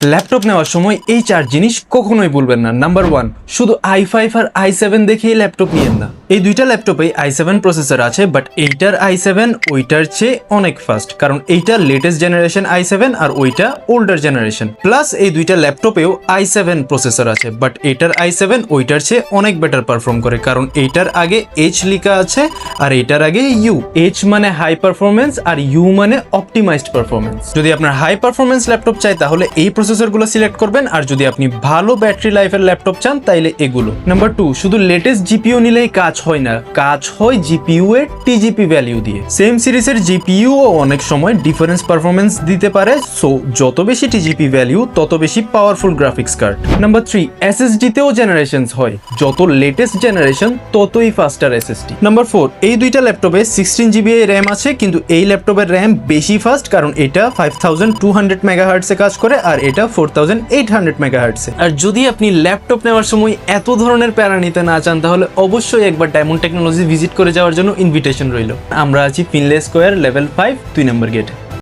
Laptop নেওয়ার সময় এই 4 জিনিস কখনোই ভুলবেন না। নাম্বার 1, শুধু i5 আর i7 দেখেই ল্যাপটপ নিয়েন না। এই দুইটা ল্যাপটপে i7 প্রসেসর আছে, বাট এইটার i7 ওইটার চেয়ে অনেক ফাস্ট, কারণ এইটা লেটেস্ট জেনারেশন i7 আর ওইটা ওল্ডার জেনারেশন। প্লাস এই দুইটা ল্যাপটপেও i7 প্রসেসর আছে, বাট এইটার i7 ওইটার চেয়ে অনেক বেটার পারফর্ম করে, কারণ এইটার আগে H লেখা আছে আর এইটার আগে U। H মানে হাই পারফরমেন্স আর U মানে অপটিমাইজড পারফরমেন্স। যদি আপনার হাই পারফরমেন্স ল্যাপটপ চাই তাহলে এই প্রসেসরগুলো সিলেক্ট করবেন, আর যদি আপনি ভালো ব্যাটারি লাইফের ল্যাপটপ চান তাইলে এগুলো। নাম্বার 2, শুধু লেটেস্ট জিপিইউ নিলেই কাজ হয় না, কাজ হয় জিপিইউ এর টিজিপি ভ্যালু দিয়ে। সেম সিরিজের জিপিইউ ও অনেক সময় ডিফারেন্স পারফরমেন্স দিতে পারে, সো যত বেশি টিজিপি ভ্যালু তত বেশি powerful graphics card. Number 3, SSD তেও জেনারেশনস হয়, যত লেটেস্ট জেনারেশন ততই ফাস্টার এসএসডি। নাম্বার 4, এই দুইটা ল্যাপটপে 16GB র্যাম আছে, কিন্তু এই ল্যাপটপের র্যাম বেশি ফাস্ট, কারণ এটা 5200 মেগাহার্টসে কাজ করে আর এটা 4800 মেগাহার্টসে। আর যদি আপনি ল্যাপটপ নেওয়ার সময় এত ধরনের প্যারা নিতে না চান তাহলে অবশ্যই একবার ডায়মন্ড টেকনোলজি ভিজিট করে যাওয়ার জন্য ইনভিটেশন রইল। আমরা আছি ফিনলে স্কোয়ার লেভেল 5 2 নম্বর গেটে।